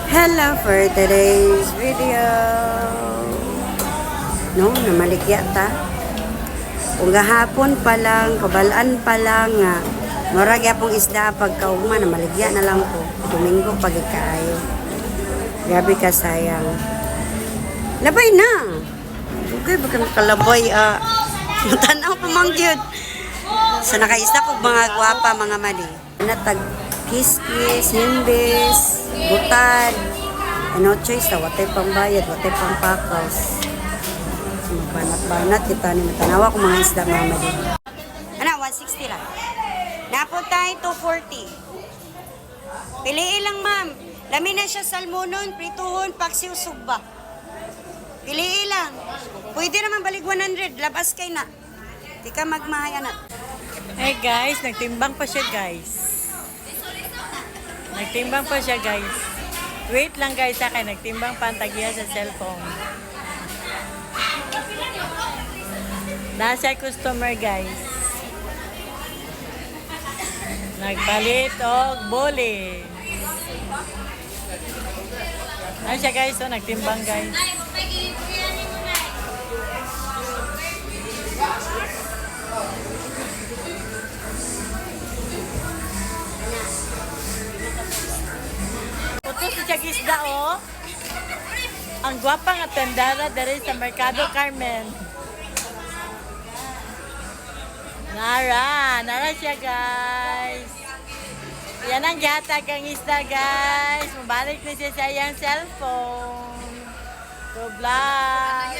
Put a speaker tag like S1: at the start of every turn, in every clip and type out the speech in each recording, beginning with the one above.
S1: Hello for today's video. No, namaligya ta. Kung gahapon pa lang, kabalaan pa lang nga. Murag yapong isda pagkaugma, namaligya na lang ko. Domingo pagkaayo. Grabe ka sayang. Labay na. Okay, baka nakalabay. Matanaw pa mang yun. Sa nakaisda ko mga gwapa, mga mali. Natag kiskis, himbis, butad. No choice na, watay pang bayad, watay pang pakas. Banat-banat kita ni matanawa ko mga isda mga mali. Ano, 160 lang. Napon tayo 240. Piliin lang ma'am. Lamin na siya salmonon, prituhon, paksiw, sugba. Piliin lang. Pwede naman balik 100, labas kay na. Di ka magmahaya na.
S2: Hey guys, nagtimbang pa siya guys. Nagtimbang pa siya guys. Wait lang guys kay nagtimbang pa ang tagiya sa cellphone. Nasa customer guys. Nagpalit og bole. Nasa guys, so nagtimbang guys. Puto si Chagisda oh. Ang gwapang atendara dari sa Mercado Carmen. Nara siya guys. Yan ang gatag ang isda guys. Mabalik na siya sa iyang cellphone. To vlog.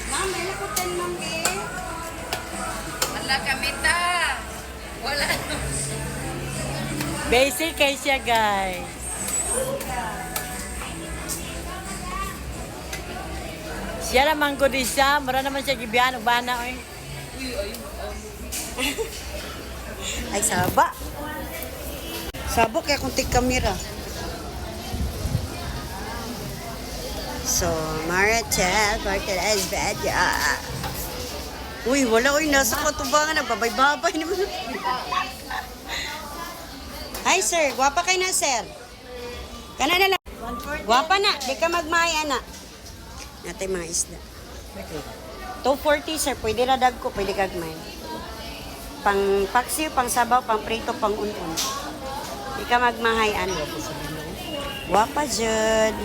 S1: Ma'am, may lakutan ma'am eh.
S3: Wala kami ta. Wala.
S2: Basic kay siya guys. Siya naman ko din siya. Mura naman siya gibihan. Ubana oy.
S1: Ay, saba. Sabo kaya kung tig kamera. So, Maricel, for today's video. Uy, wala. Uy, nasa katubangan. Nagbabay-babay naman. Hi, sir. Gwapa kayo na, sir. Kana na lang. Gwapa na. Di ka magmaya na. Natay mga isda. 240, sir. Pwede radag ko. Pwede kagmay. Pang paksiw, pang sabaw, pang prito, pang un-un. Di ka magmahayan. Gwapa, Jud.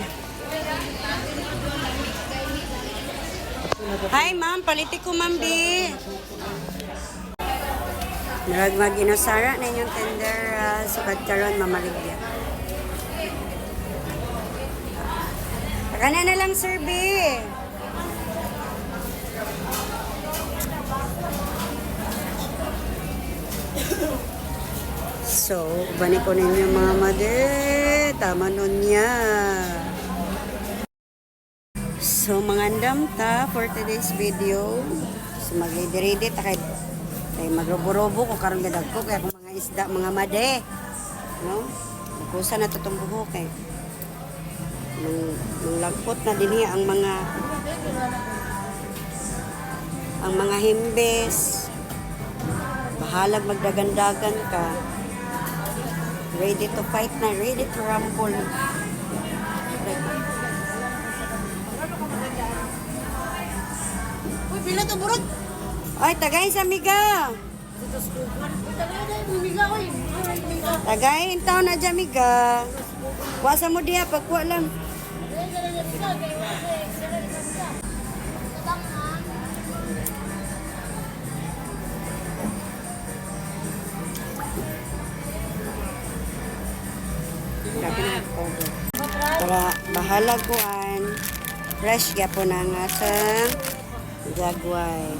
S1: Hi, ma'am. Paliti ko, ma'am, B. Naragmag inusara na inyong tender sukad karon mamaligya. Kana na lang, sir, B. So, bani ko ninyo mga mother. Tama nun niya. So, mga andam ta for today's video. So, mag-ready ta kay magrobo-robo ko karon gadag ko kaya kung mga isda, mga made. No? Kusa na tutong buhok kay. Nung lagpot na dinhi ang mga himbes. Bahalag magdagandagan ka. Ready to fight na, ready to rumble.
S3: Uy, pila to burot.
S1: Ay, tagay sa miga. Tagay, taon na dyan, miga. Kuwasa mo diya, pagkuha lang. Para bahala kuan. Fresh gyapon ang asang jagway.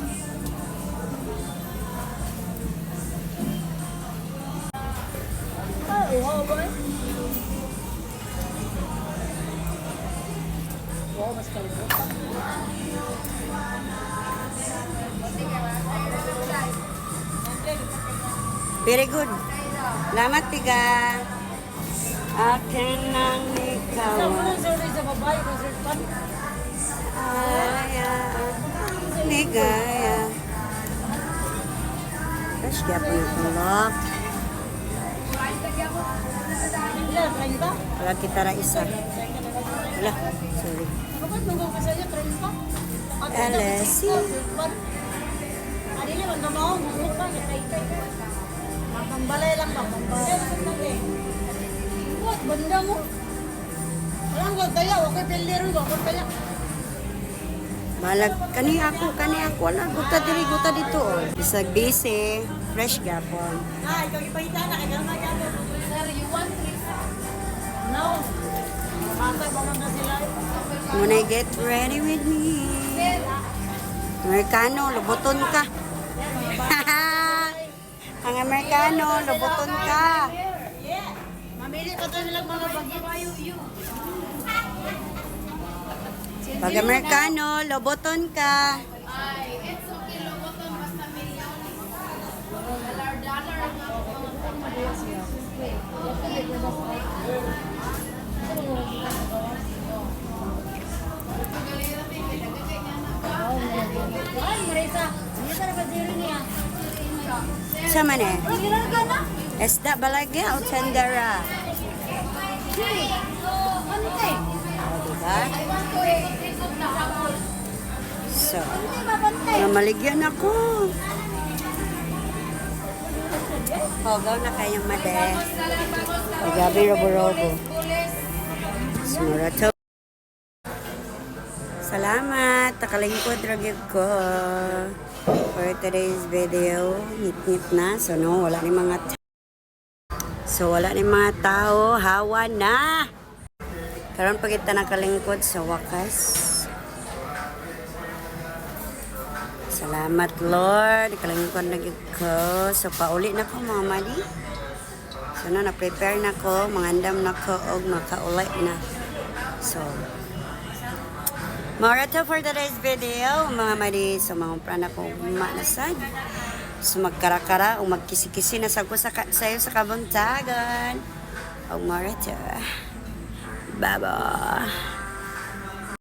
S1: Very good. Salamat, tiga. Akin ang ikaw. Ligaya. Fresh kaya po yung tulog.
S2: Ilan, 30?
S1: Wala kita ra isa. Wala. Sorry.
S2: Kapag nunggu ka sa'yo, 30?
S1: LSC.
S2: Ano yun, ang gamaw, nunggu pa, pambalay lang ba? Pambalay lang eh. What? Banda mo? Alam ko, kaya, okay, pilero ko, ako kaya.
S1: Malag, kani ako. Wala, guta diri, guta dito. Oh. Bisag busy. Fresh gapon.
S2: Ah, ikaw ipahita na, kaya naman gano'n.
S3: Sir, you want this?
S2: No. Matay ba man na sila?
S1: When I get ready with me. Amerikano, lubuton ka. Ang Amerikano, lubuton ka.
S2: Yeah. Mamili pa tayo nilang mga bagay.
S1: Pag Amerikano, lubuton ka.
S3: Ay, it's okay, loboton, basta million. Dollar ang
S2: Ay, Marisa. Hindi ka na ba zero niya?
S1: Sa man eh.
S2: Gilan ka na?
S1: Esda balagya o tendera.
S2: Sige. Ano tayo?
S1: Diba? So,
S2: Hindi mabantay.
S1: maligyan ako. Hogaw na kayo made. Pagabi robo-robo. Sumurato. Salamat. Takalingkod ragib ko. For today's video. Ngit-ngit na. So, no, wala ni mga wala ni mga tao. Hawa na. Karon pag kita nakalingkod sa wakas. Salamat Lord. Nakalingkod na gid ko. So, pauli na ko mga mali. So, na-prepare na ko. Mangandam na ko og makauli na. So, Mara to for today's video, mga mali. So, mga prana ko manasad. So, magkarakara o magkisi-kisi na sa ko sayo sa kabuntagan. O mara to. Bye-bye.